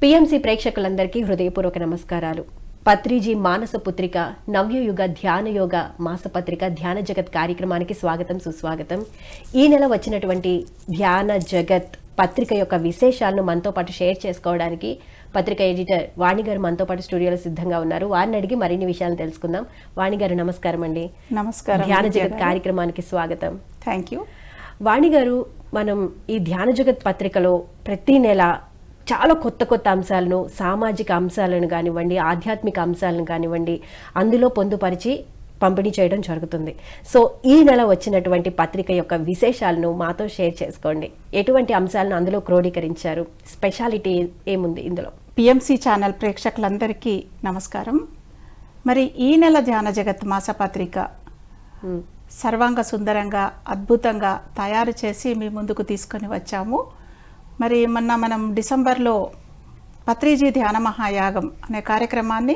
PMC ప్రేక్షకులందరికీ హృదయపూర్వక నమస్కారాలు. పత్రిజీ మానస పుత్రిక నవ్యయుగ ధ్యాన యోగ మాసపత్రిక ధ్యాన జగత్ కార్యక్రమానికి స్వాగతం సుస్వాగతం. ఈ నెల వచ్చినటువంటి ధ్యాన జగత్ పత్రిక యొక్క విశేషాలను మనతో పాటు షేర్ చేసుకోవడానికి పత్రిక ఎడిటర్ వాణి గారు మనతో పాటు స్టూడియోలో సిద్ధంగా ఉన్నారు. వారిని అడిగి మరిన్ని విషయాలను తెలుసుకుందాం. వాణి గారు నమస్కారం అండి. నమస్కారం. ధ్యాన జగత్ కార్యక్రమానికి స్వాగతం. Thank you. వాణి గారు, మనం ఈ ధ్యాన జగత్ పత్రికలో ప్రతి నెల చాలా కొత్త కొత్త అంశాలను, సామాజిక అంశాలను కానివ్వండి, ఆధ్యాత్మిక అంశాలను కానివ్వండి, అందులో పొందుపరిచి పంపిణీ చేయడం జరుగుతుంది. సో ఈ నెల వచ్చినటువంటి పత్రిక యొక్క విశేషాలను మాతో షేర్ చేసుకోండి. ఎటువంటి అంశాలను అందులో క్రోడీకరించారు? స్పెషాలిటీ ఏముంది ఇందులో? పిఎంసి ఛానల్ ప్రేక్షకులందరికీ నమస్కారం. మరి ఈ నెల ధ్యాన జగత్ మాసపత్రిక సర్వాంగ సుందరంగా అద్భుతంగా తయారు చేసి మీ ముందుకు తీసుకొని వచ్చాము. మరి మొన్న మనం డిసెంబర్లో పత్రిజీ ధ్యాన మహాయాగం అనే కార్యక్రమాన్ని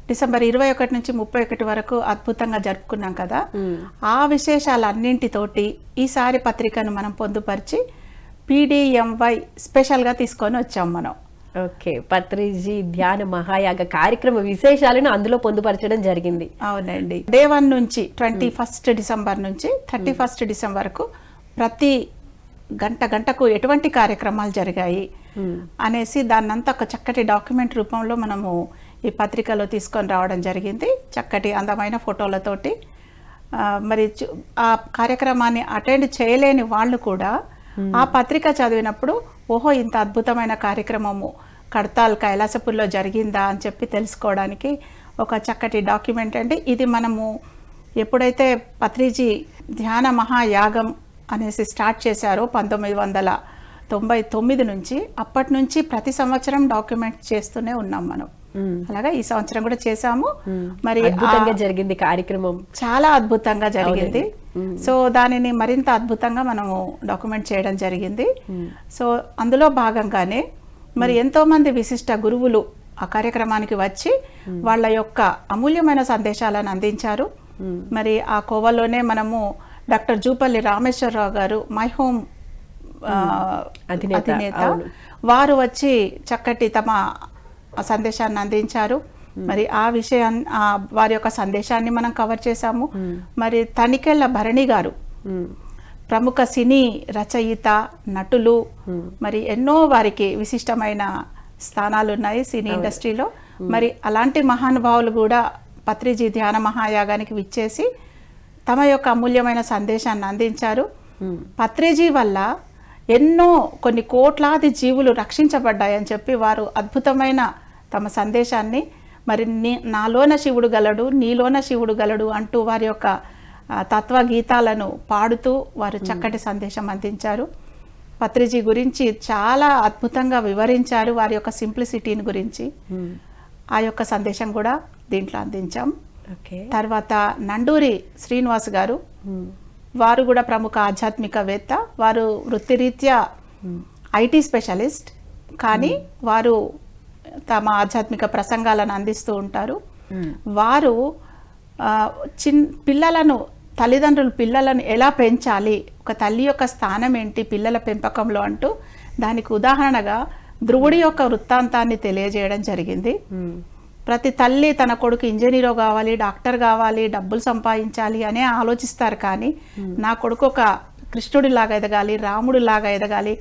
డిసెంబర్ 21 నుంచి 31 వరకు అద్భుతంగా జరుపుకున్నాం కదా. ఆ విశేషాలన్నింటితోటి ఈసారి పత్రికను మనం పొందుపరిచి PDMY స్పెషల్గా తీసుకొని వచ్చాం మనం. ఓకే, పత్రిజీ ధ్యాన మహాయాగ కార్యక్రమ విశేషాలను అందులో పొందుపరచడం జరిగింది. అవునండి. డే 1 నుంచి 21 డిసెంబర్ నుంచి 31 డిసెంబర్ వరకు ప్రతి గంటకు ఎటువంటి కార్యక్రమాలు జరిగాయి అనేసి దాన్నంతా ఒక చక్కటి డాక్యుమెంట్ రూపంలో మనము ఈ పత్రికలో తీసుకొని రావడం జరిగింది. చక్కటి అందమైన ఫోటోలతోటి. మరి ఆ కార్యక్రమాన్ని అటెండ్ చేయలేని వాళ్ళు కూడా ఆ పత్రిక చదివినప్పుడు ఓహో, ఇంత అద్భుతమైన కార్యక్రమము కడతాల్ కైలాసపూర్లో జరిగిందా అని చెప్పి తెలుసుకోవడానికి ఒక చక్కటి డాక్యుమెంట్ అండి ఇది. మనము ఎప్పుడైతే పత్రిజీ ధ్యాన మహాయాగం అనేసి స్టార్ట్ చేశారో 1999 నుంచి, అప్పటి నుంచి ప్రతి సంవత్సరం డాక్యుమెంట్ చేస్తూనే ఉన్నాం మనం. అలాగా ఈ సంవత్సరం కూడా చేశాము. మరి అద్భుతంగా జరిగింది కార్యక్రమం, చాలా అద్భుతంగా జరిగింది. సో దానిని మరింత అద్భుతంగా మనము డాక్యుమెంట్ చేయడం జరిగింది. సో అందులో భాగంగానే మరి ఎంతో మంది విశిష్ట గురువులు ఆ కార్యక్రమానికి వచ్చి వాళ్ళ యొక్క అమూల్యమైన సందేశాలను అందించారు. మరి ఆ కోవలోనే మనము డాక్టర్ జూపల్లి రామేశ్వరరావు గారు, మై హోమ్ అధినేత, వారు వచ్చి చక్కటి తమ సందేశాన్ని అందించారు. మరి ఆ విషయాన్ని, వారి యొక్క సందేశాన్ని మనం కవర్ చేశాము. మరి తనికెళ్ళ భరణి గారు ప్రముఖ సినీ రచయిత, నటులు, మరి ఎన్నో వారికి విశిష్టమైన స్థానాలు ఉన్నాయి సినీ ఇండస్ట్రీలో. మరి అలాంటి మహానుభావులు కూడా పత్రిజీ ధ్యాన మహాయాగానికి విచ్చేసి తమ యొక్క అమూల్యమైన సందేశాన్ని అందించారు. పత్రిజీ వల్ల ఎన్నో కొన్ని కోట్లాది జీవులు రక్షించబడ్డాయని చెప్పి వారు అద్భుతమైన తమ సందేశాన్ని, మరి నాలోన శివుడు గలడు, నీలోన శివుడు గలడు అంటూ వారి యొక్క తత్వగీతాలను పాడుతూ వారు చక్కటి సందేశం అందించారు. పత్రిజీ గురించి చాలా అద్భుతంగా వివరించారు, వారి యొక్క సింప్లిసిటీని గురించి. ఆ యొక్క సందేశం కూడా దీంట్లో అందించాం. తర్వాత నండూరి శ్రీనివాస్ గారు, వారు కూడా ప్రముఖ ఆధ్యాత్మికవేత్త. వారు వృత్తిరీత్యా IT స్పెషలిస్ట్, కానీ వారు తమ ఆధ్యాత్మిక ప్రసంగాలను అందిస్తూ ఉంటారు. వారు తల్లిదండ్రులు పిల్లలను ఎలా పెంచాలి, ఒక తల్లి యొక్క స్థానం ఏంటి పిల్లల పెంపకంలో అంటూ దానికి ఉదాహరణగా ధ్రువుడి యొక్క వృత్తాంతాన్ని తెలియజేయడం జరిగింది. ప్రతి తల్లి తన కొడుకు ఇంజనీర్ కావాలి, డాక్టర్ కావాలి, డబ్బులు సంపాదించాలి అనే ఆలోచిస్తారు. కానీ నా కొడుకు ఒక కృష్ణుడిలాగా ఎదగాలి, రాముడిలాగా ఎదగాలి,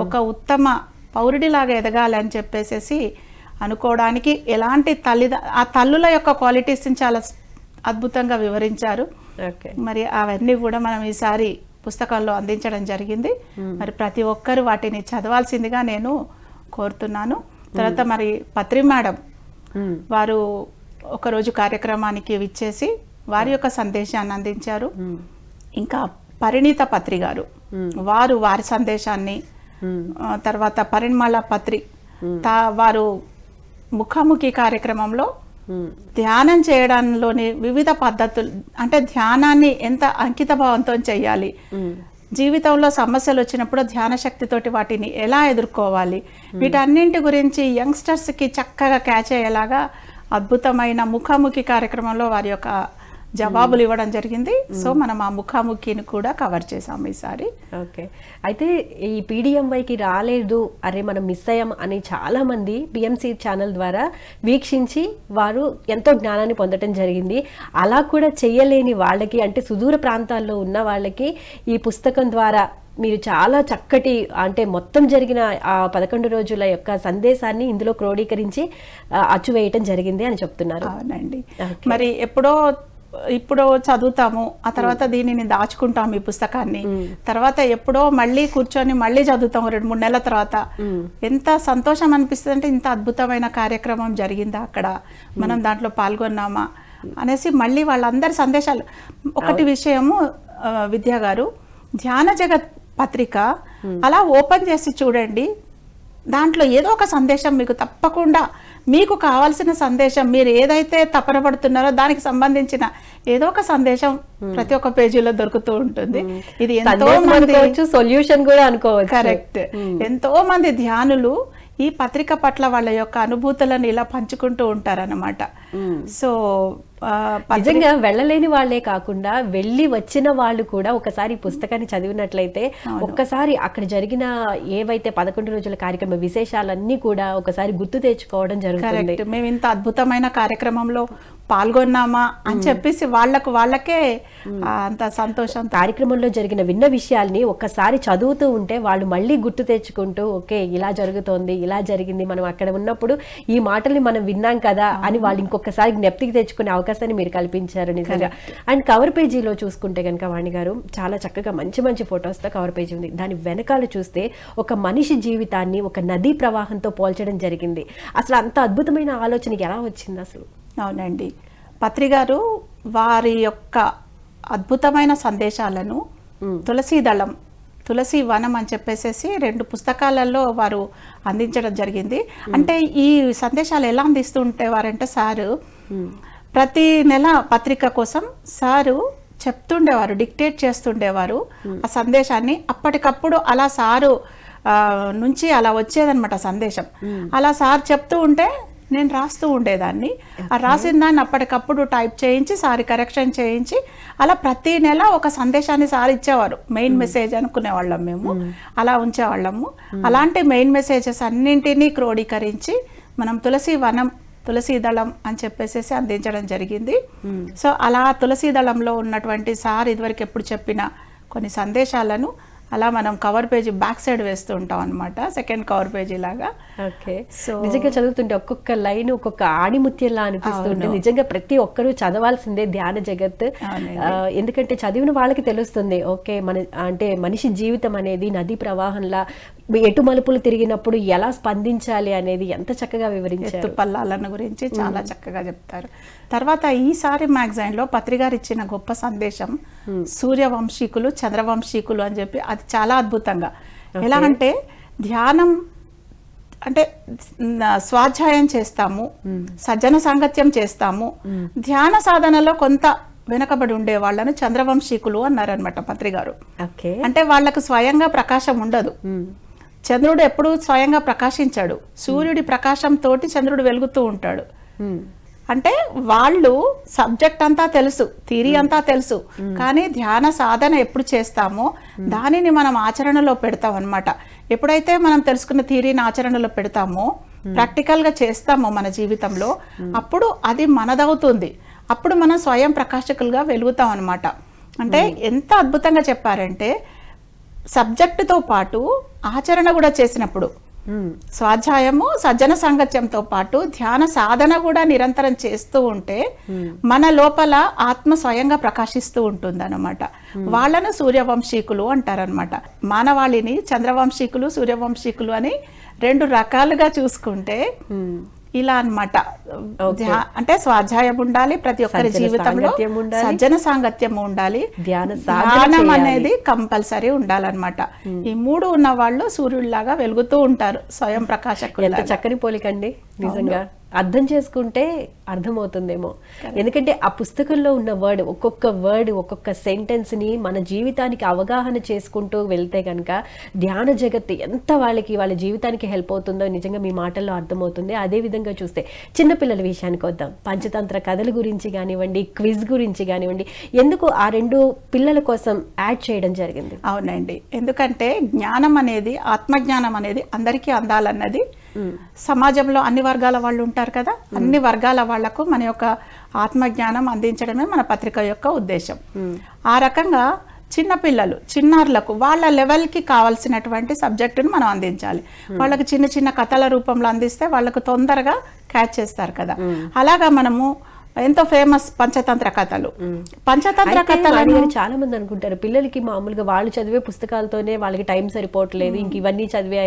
ఒక ఉత్తమ పౌరుడిలాగా ఎదగాలి అని చెప్పేసి అనుకోవడానికి ఎలాంటి ఆ తల్లుల యొక్క క్వాలిటీస్ని చాలా అద్భుతంగా వివరించారు. మరి అవన్నీ కూడా మనం ఈసారి పుస్తకంలో అందించడం జరిగింది. మరి ప్రతి ఒక్కరు వాటిని చదవాల్సిందిగా నేను కోరుతున్నాను. తర్వాత మరి పత్రి మేడం వారు ఒకరోజు కార్యక్రమానికి విచ్చేసి వారి యొక్క సందేశాన్ని అందించారు. ఇంకా పరిణీత పత్రి గారు, వారు వారి సందేశాన్ని, తర్వాత పరిమళ పత్రి వారు ముఖాముఖి కార్యక్రమంలో ధ్యానం చేయడంలోని వివిధ పద్ధతులు, అంటే ధ్యానాన్ని ఎంత అంకిత భావంతో చేయాలి, జీవితంలో సమస్యలు వచ్చినప్పుడు ధ్యాన శక్తితోటి వాటిని ఎలా ఎదుర్కోవాలి, వీటన్నింటి గురించి యంగ్స్టర్స్కి చక్కగా క్యాచ్ అయ్యేలాగా అద్భుతమైన ముఖాముఖి కార్యక్రమంలో వారి యొక్క జవాబులు ఇవ్వడం జరిగింది. సో మనం ఆ ముఖాముఖిని కూడా కవర్ చేసాము ఈసారి. ఓకే, అయితే ఈ PDMYకి రాలేదు, అరే మనం మిస్ అయ్యాం అని చాలా మంది PMC ఛానల్ ద్వారా వీక్షించి వారు ఎంతో జ్ఞానాన్ని పొందడం జరిగింది. అలా కూడా చెయ్యలేని వాళ్ళకి, అంటే సుదూర ప్రాంతాల్లో ఉన్న వాళ్ళకి ఈ పుస్తకం ద్వారా మీరు చాలా చక్కటి, అంటే మొత్తం జరిగిన ఆ 11 రోజుల యొక్క సందేశాన్ని ఇందులో క్రోడీకరించి అచ్చువేయటం జరిగింది అని చెప్తున్నారు. అవునండి. మరి ఇప్పుడు చదువుతాము, ఆ తర్వాత దీనిని దాచుకుంటాం ఈ పుస్తకాన్ని, తర్వాత ఎప్పుడో మళ్ళీ కూర్చొని మళ్ళీ చదువుతాము 2-3 నెలల తర్వాత. ఎంత సంతోషం అనిపిస్తుంది అంటే ఇంత అద్భుతమైన కార్యక్రమం జరిగిందా అక్కడ, మనం దాంట్లో పాల్గొన్నామా అనేసి మళ్ళీ వాళ్ళందరి సందేశాలు. ఒకటి విషయము విద్యా గారు, ధ్యాన జగత్ పత్రిక అలా ఓపెన్ చేసి చూడండి, దాంట్లో ఏదో ఒక సందేశం మీకు తప్పకుండా, మీకు కావాల్సిన సందేశం, మీరు ఏదైతే తపన పడుతున్నారో దానికి సంబంధించిన ఏదో ఒక సందేశం ప్రతి ఒక్క పేజీలో దొరుకుతూ ఉంటుంది. ఇది ఎంతో మంది సొల్యూషన్ కూడా అనుకోవచ్చు. కరెక్ట్. ఎంతో మంది ధ్యానులు ఈ పత్రిక పట్ల వాళ్ళ యొక్క అనుభూతులను ఇలా పంచుకుంటూ ఉంటారన్నమాట. సో నిజంగా వెళ్ళలేని వాళ్ళే కాకుండా వెళ్ళి వచ్చిన వాళ్ళు కూడా ఒకసారి పుస్తకాన్ని చదివినట్లయితే ఒక్కసారి అక్కడ జరిగిన ఏవైతే 11 రోజుల కార్యక్రమ విశేషాలన్నీ కూడా ఒకసారి గుర్తు తెచ్చుకోవడం జరుగుతుంది. మేము ఇంత అద్భుతమైన కార్యక్రమంలో పాల్గొన్నామా అని చెప్పేసి వాళ్ళకే అంత సంతోషం. కార్యక్రమంలో జరిగిన విన్న విషయాల్ని ఒక్కసారి చదువుతూ ఉంటే వాళ్ళు మళ్ళీ గుర్తు తెచ్చుకుంటూ, ఓకే ఇలా జరుగుతోంది, ఇలా జరిగింది, మనం అక్కడ ఉన్నప్పుడు ఈ మాటల్ని మనం విన్నాం కదా అని వాళ్ళు ఇంకొకసారి జ్ఞప్తికి తెచ్చుకునే అవకాశాన్ని మీరు కల్పించారు నిజంగా. అండ్ కవర్ పేజీలో చూసుకుంటే కనుక వాణి గారు చాలా చక్కగా మంచి మంచి ఫొటోస్తో కవర్ పేజీ ఉంది. దాని వెనకాల చూస్తే ఒక మనిషి జీవితాన్ని ఒక నదీ ప్రవాహంతో పోల్చడం జరిగింది. అసలు అంత అద్భుతమైన ఆలోచన ఎలా వచ్చింది అసలు? అవునండి, పత్రిగారు వారి యొక్క అద్భుతమైన సందేశాలను తులసీదళం, తులసి వనం అని చెప్పేసి 2 పుస్తకాలలో వారు అందించడం జరిగింది. అంటే ఈ సందేశాలు ఎలా అందిస్తుంటేవారంటే సారు ప్రతి నెల పత్రిక కోసం సారు చెప్తుండేవారు, డిక్టేట్ చేస్తుండేవారు ఆ సందేశాన్ని. అప్పటికప్పుడు అలా సారు నుంచి అలా వచ్చేదన్నమాట సందేశం. అలా సార్ చెప్తూ ఉంటే నేను రాస్తూ ఉండేదాన్ని. ఆ రాసిన దాన్ని అప్పటికప్పుడు టైప్ చేయించి సారి కరెక్షన్ చేయించి అలా ప్రతి నెల ఒక సందేశాన్ని సార్ ఇచ్చేవారు. మెయిన్ మెసేజ్ అనుకునేవాళ్ళం మేము, అలా ఉంచేవాళ్ళము. అలాంటి మెయిన్ మెసేజెస్ అన్నింటినీ క్రోడీకరించి మనం తులసి వనం, తులసి దళం అని చెప్పేసి అందించడం జరిగింది. సో అలా తులసి దళంలో ఉన్నటువంటి సార్ ఇదివరకు ఎప్పుడు చెప్పిన కొన్ని సందేశాలను అలా మనం కవర్ పేజీ బ్యాక్ సైడ్ వేస్తూ ఉంటాం అనమాట, సెకండ్ కవర్ పేజీ లాగా. ఓకే, సో నిజంగా చదువుతుంటే ఒక్కొక్క లైన్ ఒక్కొక్క ఆణిముత్యంలా అనిపిస్తుంటే నిజంగా ప్రతి ఒక్కరూ చదవాల్సిందే ధ్యాన జగత్. ఎందుకంటే చదివిన వాళ్ళకి తెలుస్తుంది, ఓకే మన అంటే మనిషి జీవితం అనేది నదీ ప్రవాహంలా ఎటు మలుపులు తిరిగినప్పుడు ఎలా స్పందించాలి అనేది ఎంత చక్కగా వివరించారు. పల్లాలను గురించి చాలా చక్కగా చెప్తారు. తర్వాత ఈసారి మ్యాగజైన్ లో పత్రికారు ఇచ్చిన గొప్ప సందేశం సూర్యవంశీకులు, చంద్రవంశీకులు అని చెప్పి, అది చాలా అద్భుతంగా. ఎలా అంటే ధ్యానం అంటే స్వాధ్యాయం చేస్తాము, సజ్జన సాంగత్యం చేస్తాము, ధ్యాన సాధనలో కొంత వెనకబడి ఉండే వాళ్ళను చంద్రవంశీకులు అన్నారనమాట పత్రికారు. అంటే వాళ్ళకు స్వయంగా ప్రకాశం ఉండదు. చంద్రుడు ఎప్పుడు స్వయంగా ప్రకాశించాడు, సూర్యుడి ప్రకాశం తోటి చంద్రుడు వెలుగుతూ ఉంటాడు. అంటే వాళ్ళు సబ్జెక్ట్ అంతా తెలుసు, థియరీ అంతా తెలుసు, కానీ ధ్యాన సాధన ఎప్పుడు చేస్తామో దానిని మనం ఆచరణలో పెడతాం అన్నమాట. ఎప్పుడైతే మనం తెలుసుకున్న థియరీని ఆచరణలో పెడతామో, ప్రాక్టికల్ గా చేస్తామో మన జీవితంలో, అప్పుడు అది మనదవుతుంది. అప్పుడు మనం స్వయం ప్రకాశకులుగా వెలుగుతాం అన్నమాట. అంటే ఎంత అద్భుతంగా చెప్పారంటే సబ్జెక్టుతో పాటు ఆచరణ కూడా చేసినప్పుడు, స్వాధ్యాయము సజ్జన సాంగత్యంతో పాటు ధ్యాన సాధన కూడా నిరంతరం చేస్తూ ఉంటే మన లోపల ఆత్మ స్వయంగా ప్రకాశిస్తూ ఉంటుంది అన్నమాట. వాళ్ళను సూర్యవంశీకులు అంటారనమాట. మానవాళిని చంద్రవంశీకులు, సూర్యవంశీకులు అని 2 రకాలుగా చూసుకుంటే ఇలా అన్నమాట. అంటే స్వాధ్యాయం ఉండాలి, ప్రతి ఒక్కరి జీవితంలో సజ్జన సాంగత్యం ఉండాలి, ధ్యానం అనేది కంపల్సరీ ఉండాలన్నమాట. ఈ 3 ఉన్న వాళ్ళు సూర్యుడిలాగా వెలుగుతూ ఉంటారు, స్వయం ప్రకాశకులు. ఎంత చక్కని పోలికండి నిజంగా. అర్థం చేసుకుంటే అర్థమవుతుందేమో. ఎందుకంటే ఆ పుస్తకంలో ఉన్న వర్డ్ ఒక్కొక్క సెంటెన్స్ని మన జీవితానికి అవగాహన చేసుకుంటూ వెళ్తే కనుక ధ్యాన జగత్తు ఎంత వాళ్ళ జీవితానికి హెల్ప్ అవుతుందో నిజంగా మీ మాటల్లో అర్థమవుతుంది. అదే విధంగా చూస్తే చిన్నపిల్లల విషయానికి వద్దాం. పంచతంత్ర కథల గురించి కానివ్వండి, క్విజ్ గురించి కానివ్వండి, ఎందుకు ఆ 2 పిల్లల కోసం యాడ్ చేయడం జరిగింది? అవునండి, ఎందుకంటే జ్ఞానం అనేది, ఆత్మజ్ఞానం అనేది అందరికీ అందాలన్నది, సమాజంలో అన్ని వర్గాల వాళ్ళు ఉంటారు కదా, అన్ని వర్గాల వాళ్లకు మన యొక్క ఆత్మజ్ఞానం అందించడమే మన పత్రిక యొక్క ఉద్దేశం. ఆ రకంగా చిన్నపిల్లలు, చిన్నారులకు వాళ్ళ లెవెల్కి కావాల్సినటువంటి సబ్జెక్టును మనం అందించాలి. వాళ్ళకి చిన్న చిన్న కథల రూపంలో అందిస్తే వాళ్ళకు తొందరగా క్యాచ్ చేస్తారు కదా. అలాగా మనము ఎంతో ఫేమస్ పంచతంత్ర కథలు. పంచతంత్ర కథలు చాలా మంది అనుకుంటారు పిల్లలకి మామూలుగా వాళ్ళు చదివే పుస్తకాలతోనే వాళ్ళకి టైం సరిపోవట్లేదు, ఇంక ఇవన్నీ చదివే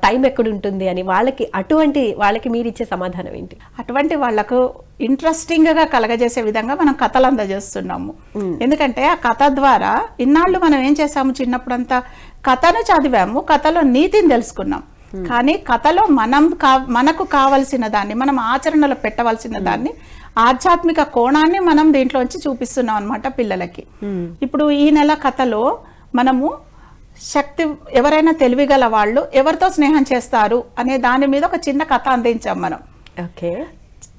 టైం ఎక్కడ ఉంటుంది అని. వాళ్ళకి మీరు ఇచ్చే సమాధానం ఏంటి? అటువంటి వాళ్లకు ఇంట్రెస్టింగ్ గా కలగజేసే విధంగా మనం కథలు అందజేస్తున్నాము. ఎందుకంటే ఆ కథ ద్వారా ఇన్నాళ్ళు మనం ఏం చేసాము, చిన్నప్పుడంతా కథను చదివాము, కథలో నీతిని తెలుసుకున్నాం. కానీ కథలో మనకు కావలసిన దాన్ని, మనం ఆచరణలో పెట్టవలసిన దాన్ని, ఆధ్యాత్మిక కోణాన్ని మనం దీంట్లోంచి చూపిస్తున్నాం అన్నమాట పిల్లలకి. ఇప్పుడు ఈ నెల కథలో మనము ఎవరైనా తెలివిగల వాళ్ళు ఎవరితో స్నేహం చేస్తారు అనే దాని మీద ఒక చిన్న కథ అందించాం మనం.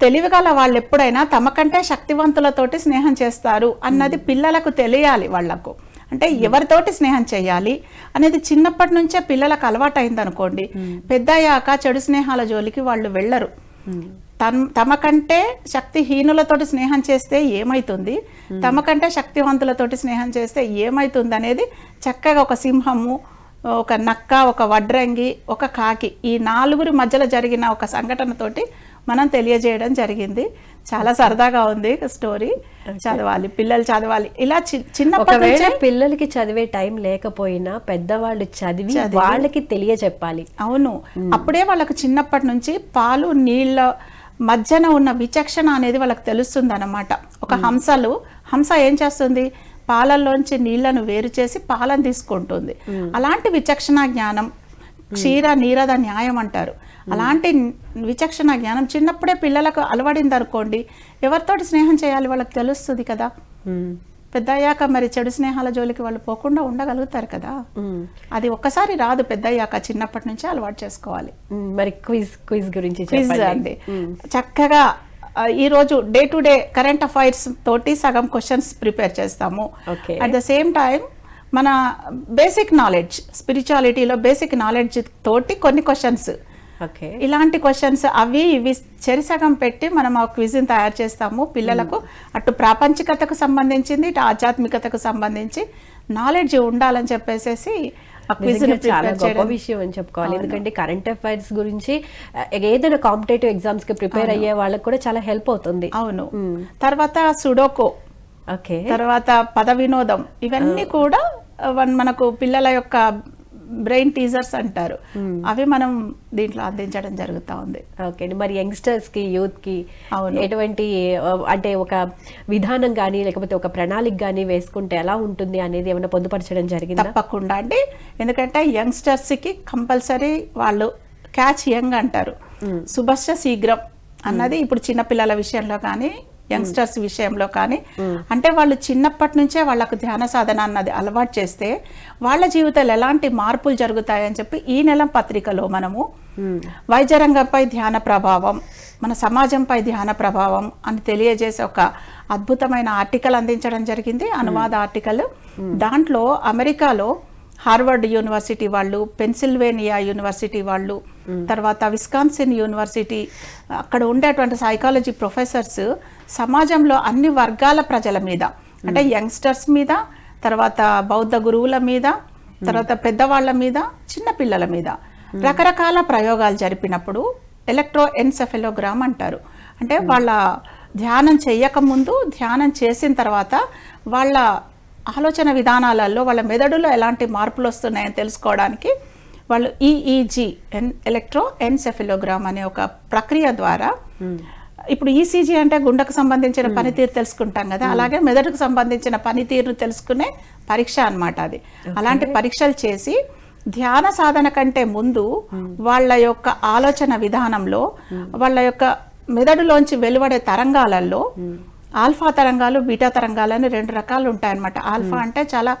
తెలివిగల వాళ్ళు ఎప్పుడైనా తమ కంటే శక్తివంతులతోటి స్నేహం చేస్తారు అన్నది పిల్లలకు తెలియాలి. వాళ్లకు అంటే ఎవరితోటి స్నేహం చేయాలి అనేది చిన్నప్పటి నుంచే పిల్లలకు అలవాటు అయిందనుకోండి, పెద్దయ్యాక చెడు స్నేహాల జోలికి వాళ్ళు వెళ్ళరు. తమ కంటే శక్తిహీనులతోటి స్నేహం చేస్తే ఏమైతుంది, తమ కంటే శక్తివంతులతోటి స్నేహం చేస్తే ఏమైతుంది అనేది చక్కగా ఒక సింహము, ఒక నక్క, ఒక వడ్రంగి, ఒక కాకి, ఈ 4 మధ్యలో జరిగిన ఒక సంఘటనతోటి మనం తెలియజేయడం జరిగింది. చాలా సరదాగా ఉంది స్టోరీ. చదవాలి, పిల్లలు చదవాలి. ఇలా చిన్నప్పటి పిల్లలకి చదివే టైం లేకపోయినా పెద్దవాళ్ళు చదివి వాళ్ళకి తెలియజెప్పాలి. అవును, అప్పుడే వాళ్ళకు చిన్నప్పటి నుంచి పాలు నీళ్ళ మధ్యన ఉన్న విచక్షణ అనేది వాళ్ళకి తెలుస్తుంది అన్నమాట. ఒక హంస ఏం చేస్తుంది, పాలల్లోంచి నీళ్లను వేరు చేసి పాలను తీసుకుంటుంది. అలాంటి విచక్షణ జ్ఞానం, క్షీర నీరద న్యాయం అంటారు. అలాంటి విచక్షణ జ్ఞానం చిన్నప్పుడే పిల్లలకు అలవడింది అనుకోండి, ఎవరితోటి స్నేహం చేయాలి వాళ్ళకి తెలుస్తుంది కదా. పెద్దయ్యాక మరి చెడు స్నేహాల జోలికి వాళ్ళు పోకుండా ఉండగలుగుతారు కదా. అది ఒక్కసారి రాదు, పెద్దయ్యాక చిన్నప్పటి నుంచే అలవాటు చేసుకోవాలి. మరి క్విజ్ గురించి అండి, చక్కగా ఈ రోజు day to day current affairs తోటి సగం క్వశ్చన్స్ ప్రిపేర్ చేస్తాము. అట్ ద సేమ్ టైం మన బేసిక్ నాలెడ్జ్, స్పిరిచువాలిటీలో బేసిక్ నాలెడ్జ్ తోటి కొన్ని క్వశ్చన్స్, ఇలాంటి క్వశ్చన్స్ అవి ఇవి చెరిసగం పెట్టి మనం ఆ క్విజ్ని తయారు చేస్తాము. పిల్లలకు అటు ప్రాపంచికతకు సంబంధించింది, ఇటు ఆధ్యాత్మికతకు సంబంధించి నాలెడ్జ్ ఉండాలని చెప్పేసి చాలా గొప్ప విషయం అని చెప్పుకోవాలి. ఎందుకంటే కరెంట్ అఫైర్స్ గురించి ఏదైనా కాంపిటేటివ్ ఎగ్జామ్స్ కి ప్రిపేర్ అయ్యే వాళ్ళకి కూడా చాలా హెల్ప్ అవుతుంది. అవును, తర్వాత సుడోకో, తర్వాత పద వినోదం, ఇవన్నీ కూడా మనకు పిల్లల యొక్క బ్రెయిన్ టీజర్స్ అంటారు, అవి మనం దీంట్లో అందించడం జరుగుతూ ఉంది. ఓకే, మరి యంగ్స్టర్స్ కి, యూత్ కి ఎటువంటి అంటే ఒక విధానం కానీ లేకపోతే ఒక ప్రణాళిక కానీ వేసుకుంటే ఎలా ఉంటుంది అనేది ఏమైనా పొందుపరచడం జరిగింది? తప్పకుండా అండి, ఎందుకంటే యంగ్స్టర్స్ కి కంపల్సరీ వాళ్ళు క్యాచ్ యంగ్ అంటారు, శుభశ్య శీఘ్రం అన్నది ఇప్పుడు చిన్నపిల్లల విషయంలో కానీ యంగ్స్టర్స్ విషయంలో కానీ, అంటే వాళ్ళు చిన్నప్పటి నుంచే వాళ్ళకు ధ్యాన సాధన అన్నది అలవాటు చేస్తే వాళ్ళ జీవితాలు ఎలాంటి మార్పులు జరుగుతాయని చెప్పి ఈ నెల పత్రికలో మనము వైద్య రంగంపై ధ్యాన ప్రభావం, మన సమాజంపై ధ్యాన ప్రభావం అని తెలియజేసే ఒక అద్భుతమైన ఆర్టికల్ అందించడం జరిగింది, అనువాద ఆర్టికల్. దాంట్లో అమెరికాలో హార్వర్డ్ యూనివర్సిటీ వాళ్ళు, పెన్సిల్వేనియా యూనివర్సిటీ వాళ్ళు, తర్వాత విస్కాన్సిన్ యూనివర్సిటీ, అక్కడ ఉండేటువంటి సైకాలజీ ప్రొఫెసర్స్ సమాజంలో అన్ని వర్గాల ప్రజల మీద, అంటే యంగ్స్టర్స్ మీద, తర్వాత బౌద్ధ గురువుల మీద, తర్వాత పెద్దవాళ్ల మీద, చిన్నపిల్లల మీద రకరకాల ప్రయోగాలు జరిపినప్పుడు ఎలక్ట్రోఎన్సెఫెలోగ్రామ్ అంటారు. అంటే వాళ్ళ ధ్యానం చేయకముందు, ధ్యానం చేసిన తర్వాత వాళ్ళ ఆలోచన విధానాలలో, వాళ్ళ మెదడులో ఎలాంటి మార్పులు వస్తున్నాయని తెలుసుకోవడానికి వాళ్ళు ఈఈజీ, ఎలక్ట్రోఎన్సెఫెలోగ్రామ్ అనే ఒక ప్రక్రియ ద్వారా, ఇప్పుడు ఈసీజీ అంటే గుండెకు సంబంధించిన పనితీరు తెలుసుకుంటాం కదా, అలాగే మెదడుకు సంబంధించిన పనితీరును తెలుసుకునే పరీక్ష అన్నమాట అది. అలాంటి పరీక్షలు చేసి ధ్యాన సాధన కంటే ముందు వాళ్ళ యొక్క ఆలోచన విధానంలో, వాళ్ళ యొక్క మెదడులోంచి వెలువడే తరంగాలలో ఆల్ఫా తరంగాలు బీటా తరంగాలు అని 2 రకాలు ఉంటాయన్నమాట. ఆల్ఫా అంటే చాలా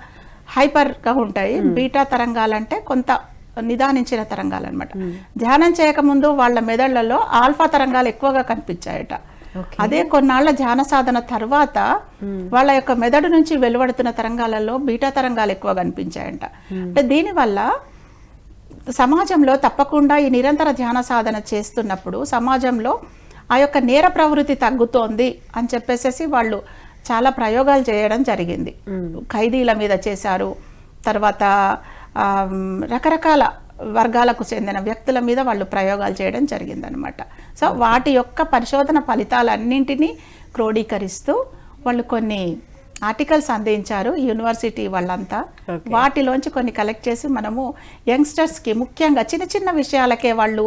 హైపర్గా ఉంటాయి, బీటా తరంగాలు అంటే కొంత నిదానించిన తరంగాలు అనమాట. ధ్యానం చేయకముందు వాళ్ళ మెదళ్లలో ఆల్ఫా తరంగాలు ఎక్కువగా కనిపించాయట. అదే కొన్నాళ్ల ధ్యాన సాధన తర్వాత వాళ్ళ యొక్క మెదడు నుంచి వెలువడుతున్న తరంగాలలో బీటా తరంగాలు ఎక్కువ కనిపించాయంట. అంటే దీనివల్ల సమాజంలో తప్పకుండా ఈ నిరంతర ధ్యాన సాధన చేస్తున్నప్పుడు సమాజంలో ఆ యొక్క నేర ప్రవృత్తి తగ్గుతోంది అని చెప్పేసి వాళ్ళు చాలా ప్రయోగాలు చేయడం జరిగింది. ఖైదీల మీద చేశారు, తర్వాత రకరకాల వర్గాలకు చెందిన వ్యక్తుల మీద వాళ్ళు ప్రయోగాలు చేయడం జరిగిందనమాట. సో వాటి యొక్క పరిశోధన ఫలితాలన్నింటినీ క్రోడీకరిస్తూ వాళ్ళు కొన్ని ఆర్టికల్స్ అందించారు యూనివర్సిటీ వాళ్ళంతా. వాటిలోంచి కొన్ని కలెక్ట్ చేసి మనము యంగ్స్టర్స్కి ముఖ్యంగా చిన్న చిన్న విషయాలకే వాళ్ళు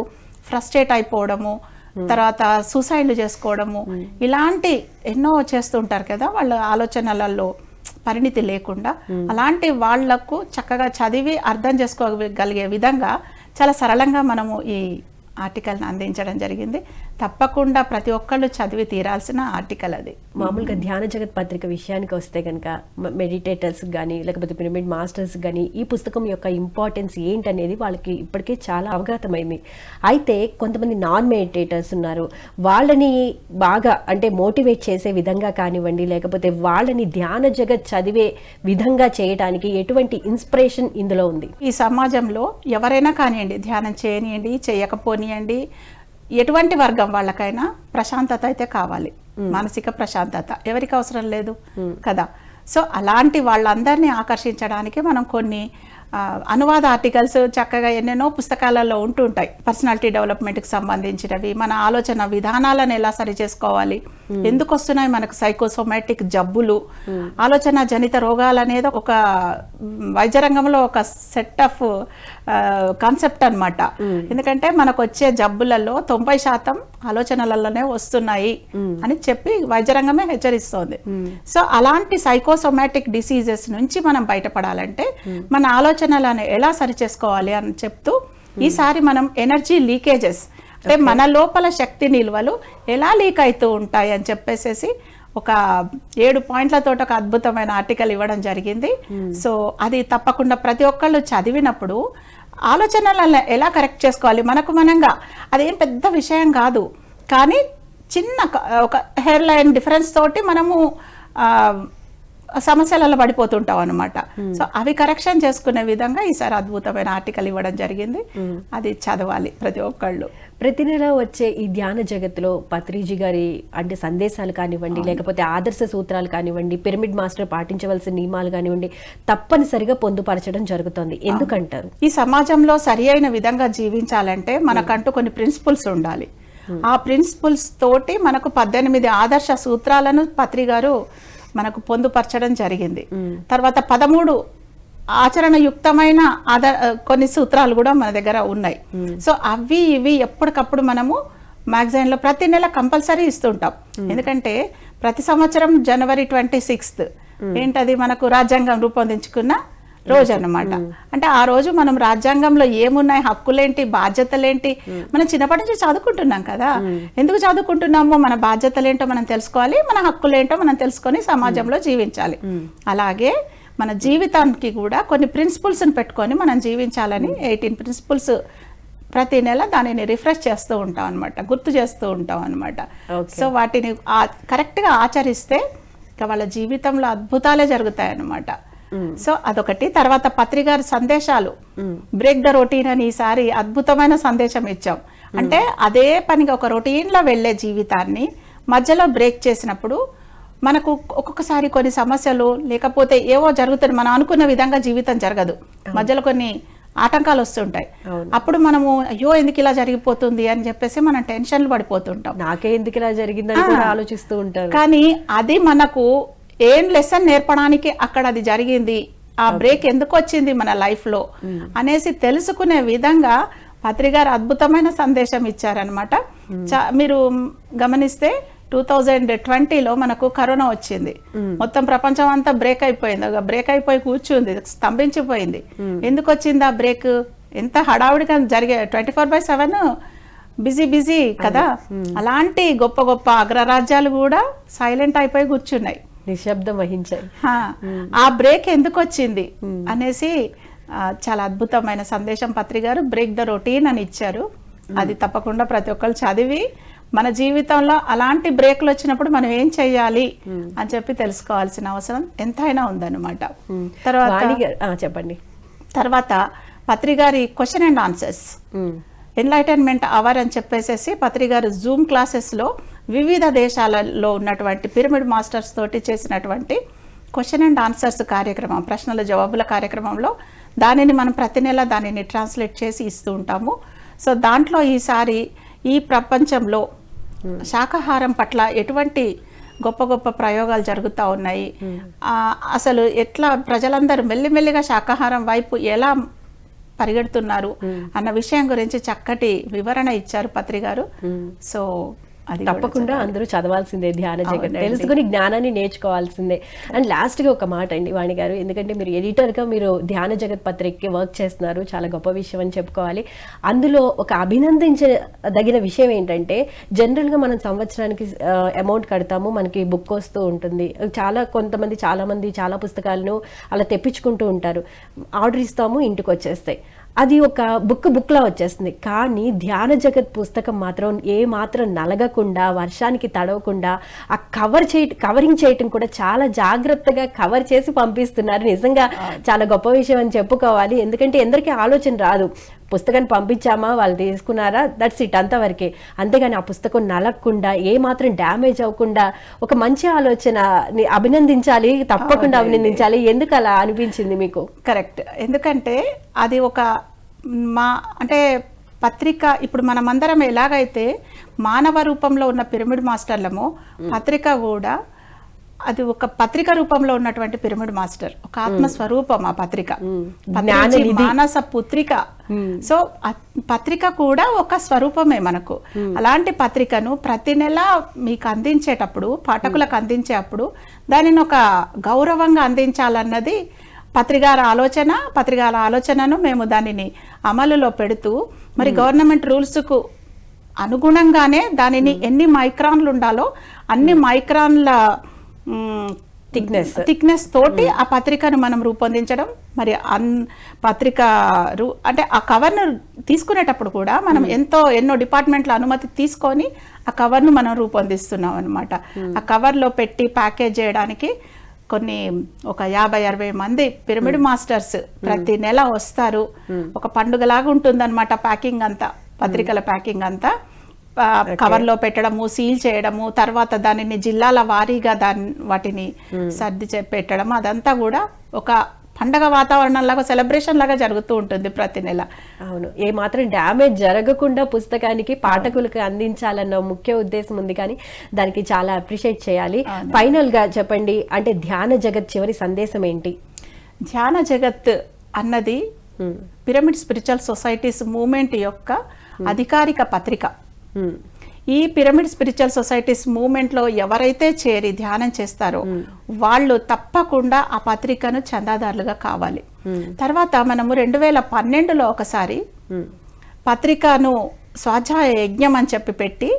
ఫ్రస్ట్రేట్ అయిపోవడము, తర్వాత సూసైడ్లు చేసుకోవడము, ఇలాంటి ఎన్నో చేస్తుంటారు కదా వాళ్ళ ఆలోచనలలో పరిణితి లేకుండా. అలాంటి వాళ్లకు చక్కగా చదివి అర్థం చేసుకోగలిగే విధంగా చాలా సరళంగా మనము ఈ ఆర్టికల్ని అందించడం జరిగింది. తప్పకుండా ప్రతి ఒక్కళ్ళు చదివి తీరాల్సిన ఆర్టికల్ అది. మామూలుగా ధ్యాన జగత్ పత్రిక విషయానికి వస్తే కనుక మెడిటేటర్స్ కానీ లేకపోతే పిరమిడ్ మాస్టర్స్ కానీ ఈ పుస్తకం యొక్క ఇంపార్టెన్స్ ఏంటనేది వాళ్ళకి ఇప్పటికే చాలా అవగతమైంది. అయితే కొంతమంది నాన్ మెడిటేటర్స్ ఉన్నారు, వాళ్ళని బాగా అంటే మోటివేట్ చేసే విధంగా కానివ్వండి, లేకపోతే వాళ్ళని ధ్యాన జగత్ చదివే విధంగా చేయడానికి ఎటువంటి ఇన్స్పిరేషన్ ఇందులో ఉంది? ఈ సమాజంలో ఎవరైనా కానివ్వండి, ధ్యానం చేయనియండి చేయకపోనియండి, ఎటువంటి వర్గం వాళ్ళకైనా ప్రశాంతత అయితే కావాలి. మానసిక ప్రశాంతత ఎవరికి అవసరం లేదు కదా. సో అలాంటి వాళ్ళందరినీ ఆకర్షించడానికి మనం కొన్ని అనువాద ఆర్టికల్స్ చక్కగా ఎన్నెన్నో పుస్తకాలలో ఉంటుంటాయి. పర్సనాలిటీ డెవలప్మెంట్కి సంబంధించినవి, మన ఆలోచన విధానాలను ఎలా సరి చేసుకోవాలి, ఎందుకు వస్తున్నాయి మనకు సైకోసోమాటిక్ జబ్బులు, ఆలోచన జనిత రోగాలు అనేది ఒక వైద్య రంగంలో ఒక సెట్ ఆఫ్ కాన్సెప్ట్ అనమాట. ఎందుకంటే మనకు వచ్చే జబ్బులలో 90% ఆలోచనలలోనే వస్తున్నాయి అని చెప్పి వైద్య రంగమే హెచ్చరిస్తోంది. సో అలాంటి సైకోసోమాటిక్ డిసీజెస్ నుంచి మనం బయటపడాలంటే మన ఆలోచనలను ఎలా సరి చేసుకోవాలి అని చెప్తూ ఈసారి మనం ఎనర్జీ లీకేజెస్ అంటే మన లోపల శక్తి నిల్వలు ఎలా లీక్ అవుతూ ఉంటాయి అని చెప్పేసి ఒక 7 పాయింట్లతో ఒక అద్భుతమైన ఆర్టికల్ ఇవ్వడం జరిగింది. సో అది తప్పకుండా ప్రతి ఒక్కళ్ళు చదివినప్పుడు ఆలోచనలను ఎలా కరెక్ట్ చేసుకోవాలి, మనకు మనంగా అదేం పెద్ద విషయం కాదు, కానీ చిన్న ఒక హెయిర్ లైన్ డిఫరెన్స్ తోటి మనము సమస్యలలో పడిపోతుంటాం అనమాట. సో అవి కరెక్షన్ చేసుకునే విధంగా ఈసారి అద్భుతమైన ఆర్టికల్ ఇవ్వడం జరిగింది. అది చదవాలి ప్రతి ఒక్కళ్ళు. ప్రతి నెల వచ్చే ఈ ధ్యాన జగత్తులో పత్రిజీ గారి అంటే సందేశాలు కానివ్వండి, లేకపోతే ఆదర్శ సూత్రాలు కానివ్వండి, పిరమిడ్ మాస్టర్ పాటించవలసిన నియమాలు కానివ్వండి తప్పనిసరిగా పొందుపరచడం జరుగుతుంది. ఎందుకంటారు? ఈ సమాజంలో సరి అయిన విధంగా జీవించాలంటే మనకంటూ కొన్ని ప్రిన్సిపల్స్ ఉండాలి. ఆ ప్రిన్సిపల్స్ తోటి మనకు 18 ఆదర్శ సూత్రాలను పత్రి గారు మనకు పొందుపరచడం జరిగింది. తర్వాత 13 ఆచరణయుక్తమైన కొన్ని సూత్రాలు కూడా మన దగ్గర ఉన్నాయి. సో అవి ఇవి ఎప్పటికప్పుడు మనము మ్యాగజైన్లో ప్రతి నెల కంపల్సరీ ఇస్తుంటాం. ఎందుకంటే ప్రతి సంవత్సరం జనవరి 26 ఏంటది మనకు రాజ్యాంగం రూపొందించుకున్న రోజు అన్నమాట. అంటే ఆ రోజు మనం రాజ్యాంగంలో ఏమున్నాయి, హక్కులేంటి, బాధ్యతలేంటి, మనం చిన్నప్పటి నుంచి చదువుకుంటున్నాం కదా. ఎందుకు చదువుకుంటున్నామో మన బాధ్యతలేంటో మనం తెలుసుకోవాలి, మన హక్కులేంటో మనం తెలుసుకొని సమాజంలో జీవించాలి. అలాగే మన జీవితానికి కూడా కొన్ని ప్రిన్సిపల్స్ని పెట్టుకొని మనం జీవించాలని 18 ప్రిన్సిపల్స్ ప్రతి నెల దానిని రిఫ్రెష్ చేస్తూ ఉంటాం అనమాట, గుర్తు చేస్తూ ఉంటాం అనమాట. సో వాటిని కరెక్ట్గా ఆచరిస్తే ఇక వాళ్ళ జీవితంలో అద్భుతాలే జరుగుతాయి అన్నమాట. సో అదొకటి. తర్వాత పత్రికారి సందేశాలు, బ్రేక్ ద రొటీన్ అని ఈసారి అద్భుతమైన సందేశం ఇచ్చాం. అంటే అదే పనిగా ఒక రొటీన్లో వెళ్ళే జీవితాన్ని మధ్యలో బ్రేక్ చేసినప్పుడు మనకు ఒక్కొక్కసారి కొన్ని సమస్యలు లేకపోతే ఏవో జరుగుతాయి, మనం అనుకున్న విధంగా జీవితం జరగదు, మధ్యలో కొన్ని ఆటంకాలు వస్తుంటాయి. అప్పుడు మనము అయ్యో ఎందుకు ఇలా జరిగిపోతుంది అని చెప్పేసి మనం టెన్షన్లు పడిపోతుంటాం, నాకే ఎందుకు ఇలా జరిగిందని కూడా ఆలోచిస్తూ ఉంటారు. కానీ అది మనకు ఏం లెసన్ నేర్పడానికి అక్కడ అది జరిగింది, ఆ బ్రేక్ ఎందుకు వచ్చింది మన లైఫ్లో అనేసి తెలుసుకునే విధంగా పత్రికారు అద్భుతమైన సందేశం ఇచ్చారనమాట. మీరు గమనిస్తే 2020లో మనకు కరోనా వచ్చింది, మొత్తం ప్రపంచం అంతా బ్రేక్ అయిపోయింది, బ్రేక్ అయిపోయి కూర్చుంది, స్తంభించిపోయింది. ఎందుకు వచ్చింది ఆ బ్రేక్? ఎంత హడావుడిగా జరిగే 24/7 బిజీ బిజీ కదా, అలాంటి గొప్ప గొప్ప అగ్రరాజ్యాలు కూడా సైలెంట్ అయిపోయి కూర్చున్నాయి, నిశ్శబ్దం వహించాయి. ఆ బ్రేక్ ఎందుకు వచ్చింది అనేసి చాలా అద్భుతమైన సందేశం పత్రి గారు బ్రేక్ ద రొటీన్ అని ఇచ్చారు. అది తప్పకుండా ప్రతి ఒక్కరు చదివి మన జీవితంలో అలాంటి బ్రేక్లు వచ్చినప్పుడు మనం ఏం చెయ్యాలి అని చెప్పి తెలుసుకోవాల్సిన అవసరం ఎంతైనా ఉందన్నమాట. చెప్పండి. తర్వాత పత్రి గారి question and answers, enlightenment hour అని చెప్పేసి పత్రి గారు జూమ్ క్లాసెస్లో వివిధ దేశాలలో ఉన్నటువంటి పిరమిడ్ మాస్టర్స్ తోటి చేసినటువంటి క్వశ్చన్ అండ్ ఆన్సర్స్ కార్యక్రమం, ప్రశ్నల జవాబుల కార్యక్రమంలో దానిని మనం ప్రతి నెల దానిని ట్రాన్స్లేట్ చేసి ఇస్తూ ఉంటాము. సో దాంట్లో ఈసారి ఈ ప్రపంచంలో శాకాహారం పట్ల ఎటువంటి గొప్ప గొప్ప ప్రయోగాలు జరుగుతూ ఉన్నాయి, అసలు ఎట్లా ప్రజలందరూ మెల్లిమెల్లిగా శాకాహారం వైపు ఎలా పరిగెడుతున్నారు అన్న విషయం గురించి చక్కటి వివరణ ఇచ్చారు పత్రి గారు. సో అది తప్పకుండా అందరూ చదవాల్సిందే ధ్యాన జగత్, తెలుసుకుని జ్ఞానాన్ని నేర్చుకోవాల్సిందే. అండ్ లాస్ట్గా ఒక మాట అండి వాణి గారు, ఎందుకంటే మీరు ఎడిటర్గా మీరు ధ్యాన జగత్ పత్రికకి వర్క్ చేస్తున్నారు, చాలా గొప్ప విషయం అని చెప్పుకోవాలి. అందులో ఒక అభినందించదగిన విషయం ఏంటంటే, జనరల్గా మనం సంవత్సరానికి అమౌంట్ కడతాము, మనకి బుక్ వస్తూ ఉంటుంది, చాలామంది చాలా పుస్తకాలను అలా తెప్పించుకుంటూ ఉంటారు, ఆర్డర్ ఇస్తాము, ఇంటికి వచ్చేస్తాయి, అది ఒక బుక్లా వచ్చేస్తుంది. కానీ ధ్యాన జగత్ పుస్తకం మాత్రం మాత్రం నలగకుండా, వర్షానికి తడవకుండా ఆ కవరింగ్ చేయటం కూడా చాలా జాగ్రత్తగా కవర్ చేసి పంపిస్తున్నారు. నిజంగా చాలా గొప్ప విషయం అని చెప్పుకోవాలి. ఎందుకంటే ఎందరికీ ఆలోచన రాదు, పుస్తకాన్ని పంపించామా, వాళ్ళు తీసుకున్నారా, దట్స్ ఇట్, అంతవరకే. అంతేగాని ఆ పుస్తకం నలగకుండా, మాత్రం డ్యామేజ్ అవ్వకుండా, ఒక మంచి ఆలోచన, అభినందించాలి, తప్పకుండా అభినందించాలి. ఎందుకు అలా అనిపించింది మీకు? కరెక్ట్, ఎందుకంటే అది ఒక అంటే పత్రిక, ఇప్పుడు మనమందరం ఎలాగైతే మానవ రూపంలో ఉన్న పిరమిడ్ మాస్టర్లమో, పత్రిక కూడా అది ఒక పత్రిక రూపంలో ఉన్నటువంటి పిరమిడ్ మాస్టర్, ఒక ఆత్మస్వరూపం ఆ పత్రిక, మానస పుత్రిక. సో పత్రిక కూడా ఒక స్వరూపమే మనకు. అలాంటి పత్రికను ప్రతి నెల మీకు అందించేటప్పుడు, పాఠకులకు అందించేటప్పుడు దానిని ఒక గౌరవంగా అందించాలన్నది పత్రికాల ఆలోచనను మేము దానిని అమలులో పెడుతూ, మరి గవర్నమెంట్ రూల్స్కు అనుగుణంగానే దానిని ఎన్ని మైక్రాన్లు ఉండాలో అన్ని మైక్రాన్ల థిక్నెస్ తోటి ఆ పత్రికను మనం రూపొందించడం. మరి పత్రిక అంటే ఆ కవర్ను తీసుకునేటప్పుడు కూడా మనం ఎన్నో డిపార్ట్మెంట్ల అనుమతి తీసుకొని ఆ కవర్ను మనం రూపొందిస్తున్నాం అనమాట. ఆ కవర్లో పెట్టి ప్యాకేజ్ చేయడానికి ఒక 50-60 మంది పిరమిడ్ మాస్టర్స్ ప్రతి నెల వస్తారు. ఒక పండుగలాగా ఉంటుందన్నమాట ప్యాకింగ్ అంతా, పత్రికల ప్యాకింగ్ అంతా. కవర్లో పెట్టడము, సీల్ చేయడము, తర్వాత దానిని జిల్లాల వారీగా వాటిని సర్ది పెట్టడం, అదంతా కూడా ఒక పండగ వాతావరణం లాగా, సెలబ్రేషన్ లాగా జరుగుతూ ఉంటుంది ప్రతి నెల. అవును, మాత్రం డ్యామేజ్ జరగకుండా పుస్తకానికి పాఠకులకు అందించాలన్న ముఖ్య ఉద్దేశం ఉంది. కానీ దానికి చాలా అప్రిషియేట్ చేయాలి. ఫైనల్ గా చెప్పండి, అంటే ధ్యాన జగత్ చివరి సందేశం ఏంటి? ధ్యాన జగత్ అన్నది పిరమిడ్ స్పిరిచువల్ సొసైటీస్ మూవ్మెంట్ యొక్క అధికారిక పత్రిక. ఈ పిరమిడ్ స్పిరిచువల్ సొసైటీస్ మూవ్మెంట్లో ఎవరైతే చేరి ధ్యానం చేస్తారో వాళ్ళు తప్పకుండా ఆ పత్రికను చందాదారులుగా కావాలి. తర్వాత మనము 2012లో ఒకసారి పత్రికను స్వాధ్యాయ యజ్ఞం అని చెప్పి పెట్టి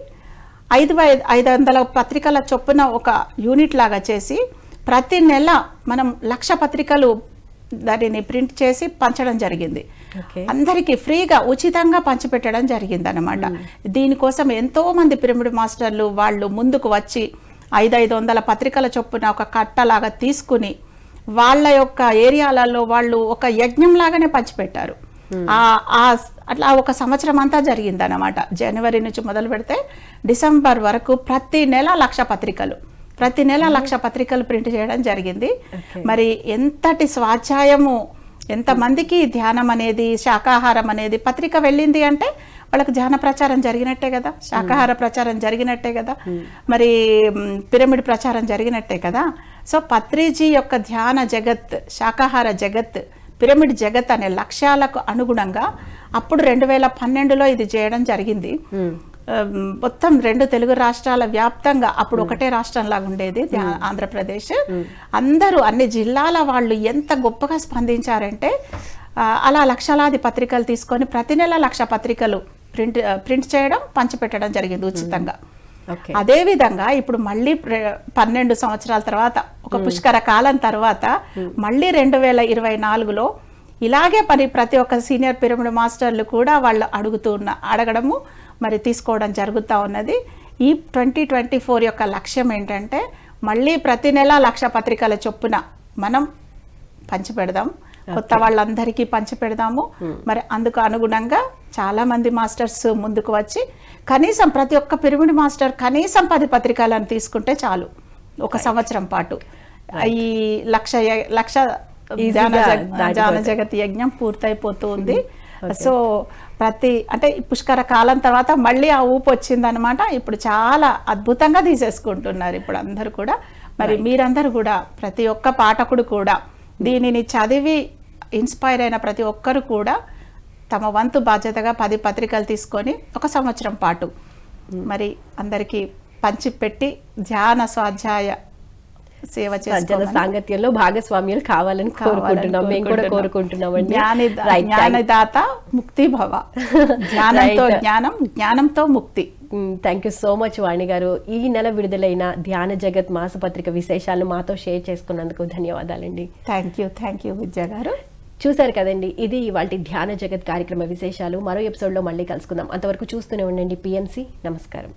500 పత్రికల చొప్పున ఒక యూనిట్ లాగా చేసి ప్రతి నెల మనం 1,00,000 పత్రికలు దానిని ప్రింట్ చేసి పంచడం జరిగింది. అందరికీ ఫ్రీగా ఉచితంగా పంచిపెట్టడం జరిగింది అన్నమాట. దీనికోసం ఎంతో మంది పిరమిడ్ మాస్టర్లు వాళ్ళు ముందుకు వచ్చి 500 పత్రికల చొప్పున ఒక కట్టలాగా తీసుకుని వాళ్ళ యొక్క ఏరియాలలో వాళ్ళు ఒక యజ్ఞం లాగానే పంచిపెట్టారు. అట్లా ఒక సంవత్సరం అంతా జరిగింది అన్నమాట. జనవరి నుంచి మొదలు పెడితే డిసెంబర్ వరకు ప్రతి నెల 1,00,000 పత్రికలు, ప్రతి నెల 1,00,000 పత్రికలు ప్రింట్ చేయడం జరిగింది. మరి ఎంతటి స్వాధ్యాయము, ఎంతమందికి ధ్యానం అనేది, శాకాహారం అనేది, పత్రిక వెళ్ళింది అంటే వాళ్ళకి ధ్యాన ప్రచారం జరిగినట్టే కదా, శాకాహార ప్రచారం జరిగినట్టే కదా, మరి పిరమిడ్ ప్రచారం జరిగినట్టే కదా. సో పత్రిజీ యొక్క ధ్యాన జగత్, శాకాహార జగత్, పిరమిడ్ జగత్ అనే లక్ష్యాలకు అనుగుణంగా అప్పుడు 2012లో ఇది చేయడం జరిగింది. మొత్తం 2 తెలుగు రాష్ట్రాల వ్యాప్తంగా, అప్పుడు ఒకటే రాష్ట్రం లాగా ఉండేది ఆంధ్రప్రదేశ్. అందరూ అన్ని జిల్లాల వాళ్ళు ఎంత గొప్పగా స్పందించారంటే అలా లక్షలాది పత్రికలు తీసుకొని ప్రతి నెల 1,00,000 పత్రికలు ప్రింట్ చేయడం పంచిపెట్టడం జరిగింది ఉచితంగా. ఓకే. అదేవిధంగా ఇప్పుడు మళ్ళీ 12 సంవత్సరాల తర్వాత ఒక పుష్కర కాలం తర్వాత మళ్ళీ 2024లో ఇలాగే ప్రతి ఒక్క సీనియర్ పిరమిడ్ మాస్టర్లు కూడా వాళ్ళు అడగడము మరి తీసుకోవడం జరుగుతూ ఉన్నది. ఈ 2024 యొక్క లక్ష్యం ఏంటంటే మళ్ళీ ప్రతి నెల 1,00,000 పత్రికల చొప్పున మనం పంచిపెడదాం, కొత్త వాళ్ళందరికీ పంచిపెడదాము. మరి అందుకు అనుగుణంగా చాలా మంది మాస్టర్స్ ముందుకు వచ్చి కనీసం ప్రతి ఒక్క పిరమిడ్ మాస్టర్ కనీసం 10 పత్రికలను తీసుకుంటే చాలు ఒక సంవత్సరం పాటు ఈ లక్ష ధ్యాన జగత్ యజ్ఞం పూర్తయిపోతూ ఉంది. సో అంటే పుష్కర కాలం తర్వాత మళ్ళీ ఆ ఊపు వచ్చిందనమాట. ఇప్పుడు చాలా అద్భుతంగా తీసేసుకుంటున్నారు ఇప్పుడు అందరూ కూడా. మరి మీరందరూ కూడా ప్రతి ఒక్క పాఠకుడు కూడా దీనిని చదివి ఇన్స్పైర్ అయిన ప్రతి ఒక్కరు కూడా తమ వంతు బాధ్యతగా 10 పత్రికలు తీసుకొని ఒక సంవత్సరం పాటు మరి అందరికీ పంచిపెట్టి ధ్యాన స్వాధ్యాయ సేవ సజ్జన సాంగత్యంలో భాగస్వామ్యాలు కావాలని కోరుకుంటున్నాం. మేము కూడా కోరుకుంటున్నామండి. జ్ఞానదాత ముక్తి భవ, జ్ఞానంతో జ్ఞానం, జ్ఞానంతో ముక్తి. థ్యాంక్ యూ సో మచ్ వాణి గారు. ఈ నెల విడుదలైన ధ్యాన జగత్ మాసపత్రిక విశేషాలను మాతో షేర్ చేసుకున్నందుకు ధన్యవాదాలండి. థ్యాంక్ యూ విద్య గారు. చూశారు కదండి, ఇది ఇవాల్టి ధ్యాన జగత్ కార్యక్రమ విశేషాలు. మరో ఎపిసోడ్లో మళ్ళీ కలుసుకుందాం. అంతవరకు చూస్తూనే ఉండండి PMC. నమస్కారం.